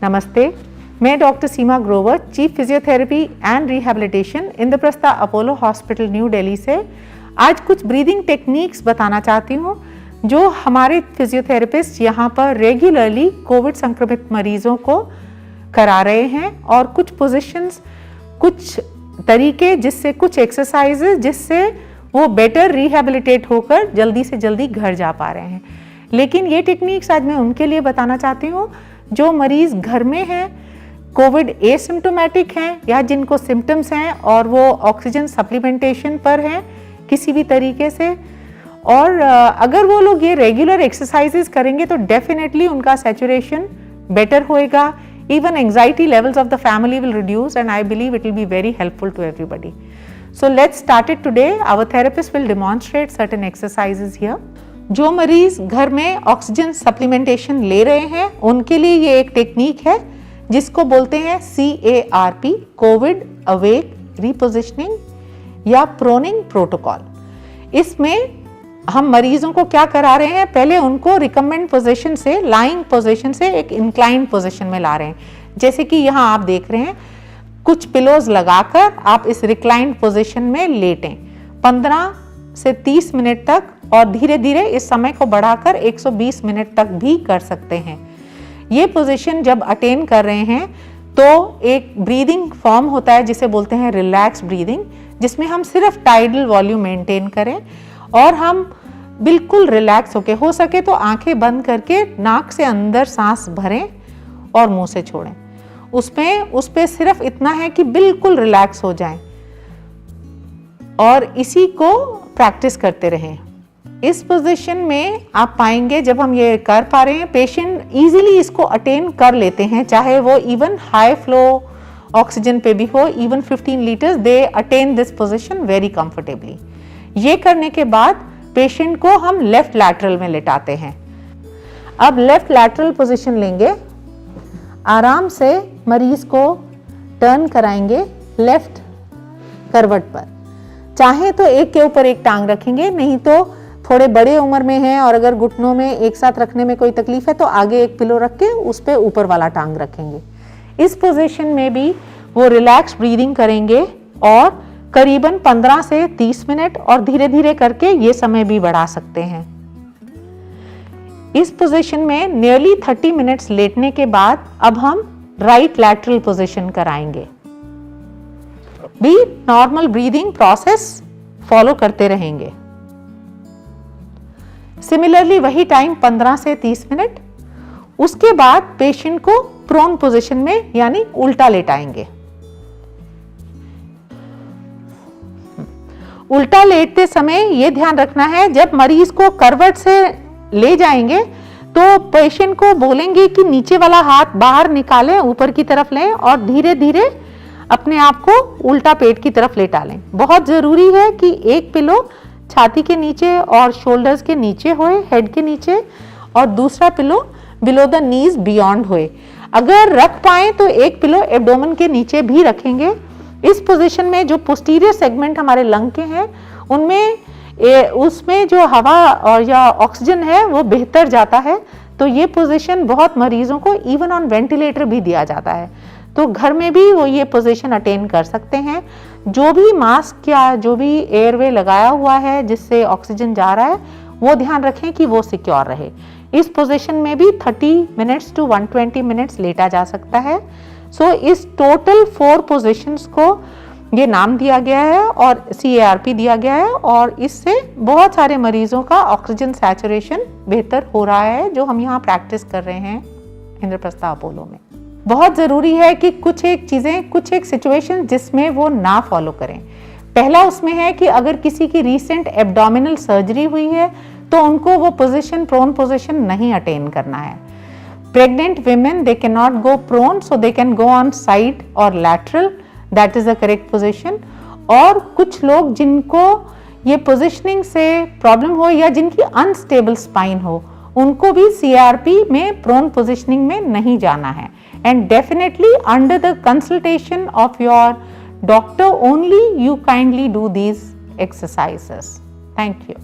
नमस्ते, मैं doctor Seema Grover, chief physiotherapy and rehabilitation Indraprastha Apollo hospital new Delhi से आज कुछ ब्रीदिंग टेक्निक्स बताना चाहती हूँ जो हमारे फिजियोथेरेपिस्ट यहाँ पर रेगुलरली कोविड संक्रमित मरीजों को करा रहे हैं, और कुछ पोजीशंस, कुछ तरीके, जिससे कुछ एक्सरसाइजेज जिससे वो बेटर रिहैबिलिटेट होकर जल्दी से जल्दी घर जा पा रहे हैं। लेकिन ये टेक्निक्स आज मैं उनके लिए बताना चाहती हूँ जो मरीज घर में हैं, कोविड एसिम्प्टोमेटिक हैं या जिनको सिम्टम्स हैं और वो ऑक्सीजन सप्लीमेंटेशन पर हैं किसी भी तरीके से। और अगर वो लोग ये रेगुलर एक्सरसाइजेज करेंगे तो डेफिनेटली उनका सैचुरेशन बेटर होएगा, even anxiety levels of the family will reduce, and I believe it will be very helpful to everybody. So let's start it today. Our therapist will demonstrate certain exercises here. जो मरीज घर में oxygen supplementation ले रहे हैं उनके लिए ये एक टेक्निक है जिसको बोलते हैं CARP, कोविड अवेक रिपोजिशनिंग या प्रोनिंग प्रोटोकॉल। इसमें हम मरीजों को क्या करा रहे हैं, पहले उनको रिकमेंड पोजीशन से, लाइंग पोजीशन से एक इंक्लाइंड पोजीशन में ला रहे हैं। जैसे कि यहाँ आप देख रहे हैं, कुछ पिलोज लगाकर आप इस रिक्लाइंड पोजीशन में लेटें 15 से 30 मिनट तक, और धीरे धीरे इस समय को बढ़ाकर 120 मिनट तक भी कर सकते हैं। ये पोजीशन जब अटेन कर रहे हैं तो एक ब्रीदिंग फॉर्म होता है जिसे बोलते हैं रिलैक्स ब्रीदिंग, जिसमें हम सिर्फ टाइडल वॉल्यूम मेंटेन करें और हम बिल्कुल रिलैक्स होके, हो सके तो आंखें बंद करके नाक से अंदर सांस भरें और मुंह से छोड़ें। उस पे सिर्फ इतना है कि बिल्कुल रिलैक्स हो जाएं, और इसी को प्रैक्टिस करते रहें। इस पोजीशन में आप पाएंगे जब हम ये कर पा रहे हैं, पेशेंट इजीली इसको अटेन कर लेते हैं, चाहे वो इवन हाई फ्लो ऑक्सीजन पे भी हो, even 15 litres, they attain this position very comfortably. ये करने के बाद पेशेंट को हम लेफ्ट लैटरल में लेटाते हैं। अब लेफ्ट लैटरल पोजीशन लेंगे, आराम से मरीज को टर्न कराएंगे लेफ्ट करवट पर। चाहे तो एक के ऊपर एक टांग रखेंगे, नहीं तो थोड़े बड़े उम्र में हैं और अगर घुटनों में एक साथ रखने में कोई तकलीफ है तो आगे एक पिलो रख के उस पे ऊपर वाला टांग रखेंगे। इस पोजीशन में भी वो रिलैक्स ब्रीदिंग करेंगे और करीबन 15 से 30 मिनट, और धीरे धीरे करके ये समय भी बढ़ा सकते हैं। इस पोजीशन में नियरली 30 मिनट्स लेटने के बाद अब हम राइट लैटरल पोजीशन कराएंगे। भी नॉर्मल ब्रीदिंग प्रोसेस फॉलो करते रहेंगे। सिमिलरली वही टाइम 15 से 30 मिनट। उसके बाद पेशेंट को प्रोन पोजीशन में यानी उल्टा लेटाएंगे। उल्टा लेटते समय ये ध्यान रखना है, जब मरीज को करवट से ले जाएंगे तो पेशेंट को बोलेंगे कि नीचे वाला हाथ बाहर निकालें, ऊपर की तरफ लें और धीरे धीरे अपने आप को उल्टा पेट की तरफ लेटा लें। बहुत जरूरी है कि एक पिलो छाती के नीचे और शोल्डर्स के नीचे होए, हेड के नीचे, और दूसरा pillow below the knees beyond होए। अगर रख पाए तो एक पिलो एब्डोमेन के नीचे भी रखेंगे। इस पोजीशन में जो पोस्टीरियर सेगमेंट हमारे लंग के हैं उसमें जो हवा और या ऑक्सीजन है वो बेहतर जाता है, तो ये पोजीशन बहुत मरीजों को इवन ऑन वेंटिलेटर भी दिया जाता है। तो घर में भी वो ये पोजीशन अटेन कर सकते हैं। जो भी मास्क या जो भी एयरवे लगाया हुआ है जिससे ऑक्सीजन जा रहा है वो ध्यान रखें कि वो सिक्योर रहे। इस पोजीशन में भी 30 मिनट्स टू 120 मिनट्स लेटा जा सकता है। सो इस टोटल 4 पोजीशंस को ये नाम दिया गया है और CARP दिया गया है, और इससे बहुत सारे मरीजों का ऑक्सीजन सैचुरेशन बेहतर हो रहा है जो हम यहाँ प्रैक्टिस कर रहे हैं इंद्रप्रस्थ अपोलो में। बहुत ज़रूरी है कि कुछ एक चीज़ें, कुछ एक सिचुएशन जिसमें वो ना फॉलो करें। पहला उसमें है कि अगर किसी की रीसेंट एब्डोमिनल सर्जरी हुई है तो उनको वो पोजीशन, प्रोन पोजीशन नहीं अटेन करना है। Pregnant women, they can not go prone, so they can go on side और lateral, that is the correct position. और कुछ लोग जिनको ये पोजीशनिंग से प्रॉब्लम हो या जिनकी अनस्टेबल स्पाइन हो, उनको भी CARP में प्रोन पोजीशनिंग में नहीं जाना है। And definitely under the consultation of your doctor only you kindly do these exercises. Thank you.